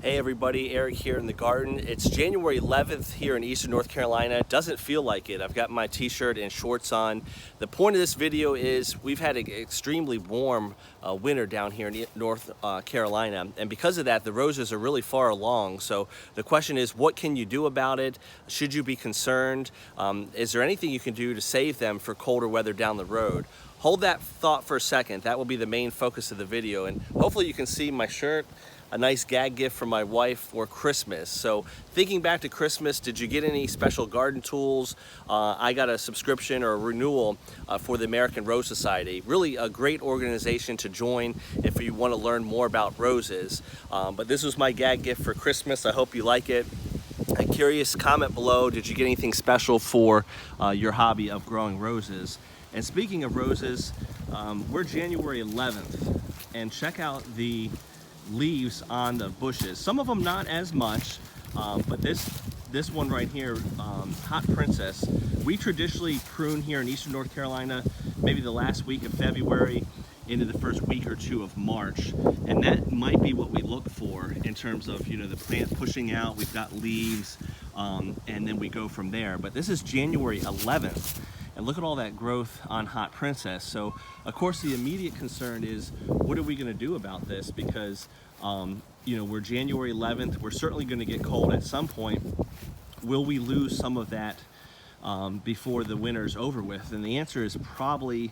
Hey everybody, Eric here in the garden. It's January 11th here in Eastern North Carolina. It doesn't feel like it. I've got my t-shirt and shorts on. The point of this video is we've had an extremely warm winter down here in North Carolina, and because of that the roses are really far along. So the question is, what can you do about it? Should you be concerned? Is there anything you can do to save them for colder weather down the road? Hold that thought for a second. That will be the main focus of the video, and hopefully you can see my shirt, a nice gag gift from my wife for Christmas. So thinking back to Christmas, did you get any special garden tools? I got a subscription or a renewal for the American Rose Society. Really a great organization to join if you want to learn more about roses. But this was my gag gift for Christmas. I hope you like it. I'm curious, comment below, did you get anything special for your hobby of growing roses? And speaking of roses, we're January 11th, and check out the leaves on the bushes. Some of them not as much, but this one right here, Hot Princess, we traditionally prune here in Eastern North Carolina maybe the last week of February into the first week or two of March, and that might be what we look for in terms of, you know, the plant pushing out. We've got leaves, and then we go from there. But this is January 11th, and look at all that growth on Hot Princess. So of course the immediate concern is, what are we going to do about this? Because you know, we're January 11th, we're certainly going to get cold at some point. Will we lose some of that before the winter's over with? And the answer is probably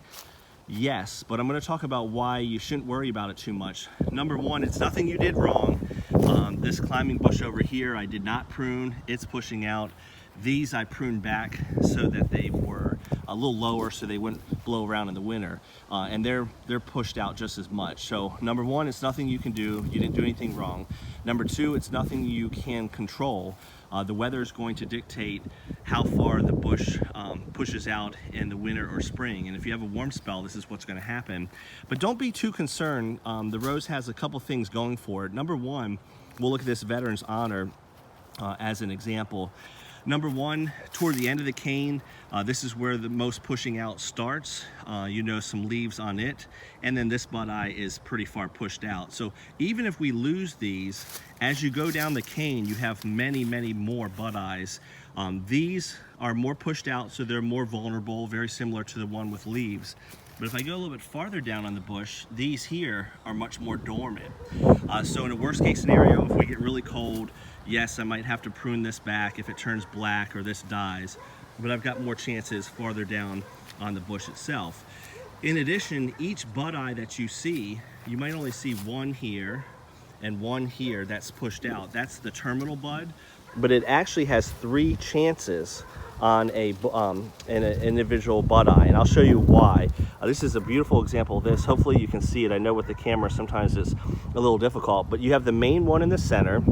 yes, but I'm going to talk about why you shouldn't worry about it too much. Number one, it's nothing you did wrong. This climbing bush over here, I did not prune, it's pushing out. These I pruned back so that they were a little lower so they wouldn't blow around in the winter, and they're pushed out just as much. So number one, it's nothing you can do. You didn't do anything wrong. Number two, it's nothing you can control. The weather is going to dictate how far the bush pushes out in the winter or spring, and if you have a warm spell, this is what's going to happen. But don't be too concerned. The rose has a couple things going for it. Number one, we'll look at this Veterans Honor as an example. Number one, toward the end of the cane, this is where the most pushing out starts. You know, some leaves on it, and then this bud eye is pretty far pushed out. So even if we lose these, as you go down the cane, you have many, many more bud eyes. These are more pushed out, so they're more vulnerable, very similar to the one with leaves. But if I go a little bit farther down on the bush, these here are much more dormant. So in a worst case scenario, if we get really cold, yes, I might have to prune this back if it turns black or this dies, but I've got more chances farther down on the bush itself. In addition, each bud eye that you see, you might only see one here and one here that's pushed out. That's the terminal bud, but it actually has 3 chances on an individual bud eye, and I'll show you why. This is a beautiful example of this. Hopefully you can see it. I know with the camera sometimes it's a little difficult, but you have the main one in the center.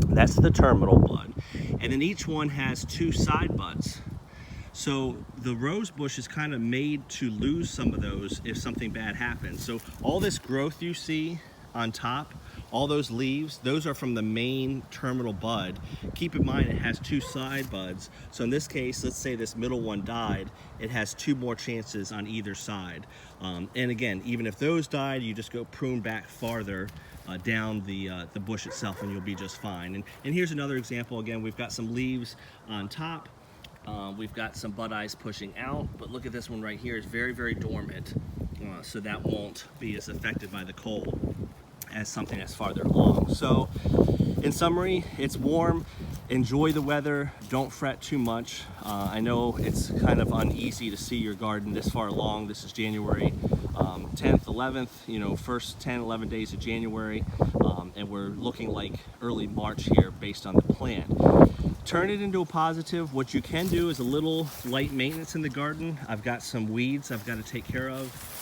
That's the terminal bud, and then each one has 2 side buds. So the rose bush is kind of made to lose some of those if something bad happens. So all this growth you see on top, all those leaves, those are from the main terminal bud. Keep in mind it has 2 side buds. So in this case, let's say this middle one died, it has 2 more chances on either side. And again, even if those died, you just go prune back farther down the bush itself, and you'll be just fine. And here's another example. Again, we've got some leaves on top. We've got some bud eyes pushing out, but look at this one right here. It's very, very dormant, so that won't be as affected by the cold as something that's farther along. So in summary, it's warm. Enjoy the weather. Don't fret too much. I know it's kind of uneasy to see your garden this far along. This is January 10th, 11th, you know, first 10, 11 days of January, and we're looking like early March here based on the plan. Turn it into a positive. What you can do is a little light maintenance in the garden. I've got some weeds I've got to take care of.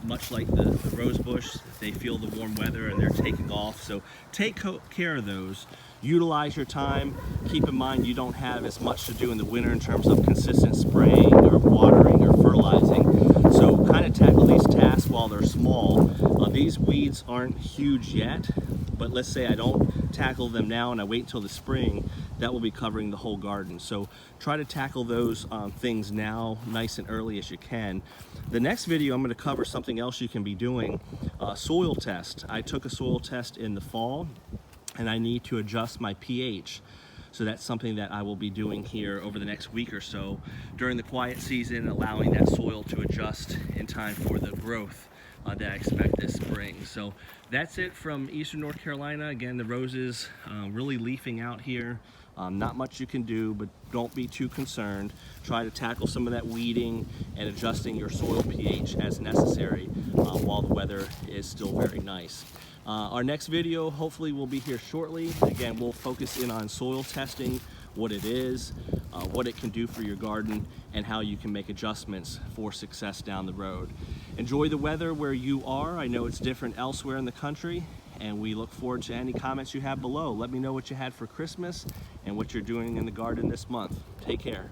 Much like the rose bush, they feel the warm weather and they're taking off. So take care of those. Utilize your time. Keep in mind you don't have as much to do in the winter in terms of consistent spraying or watering or fertilizing. So kind of tackle these tasks while they're small. These weeds aren't huge yet, but let's say I don't tackle them now and I wait until the spring, that will be covering the whole garden. So try to tackle those things now, nice and early as you can. The next video I'm going to cover something else you can be doing, soil test. I took a soil test in the fall and I need to adjust my pH. So that's something that I will be doing here over the next week or so during the quiet season, allowing that soil to adjust in time for the growth that I expect this spring. So that's it from Eastern North Carolina. Again, the roses really leafing out here. Not much you can do, but don't be too concerned. Try to tackle some of that weeding and adjusting your soil pH as necessary while the weather is still very nice. Our next video hopefully will be here shortly. Again, we'll focus in on soil testing, what it is, what it can do for your garden, and how you can make adjustments for success down the road. Enjoy the weather where you are. I know it's different elsewhere in the country, and we look forward to any comments you have below. Let me know what you had for Christmas and what you're doing in the garden this month. Take care.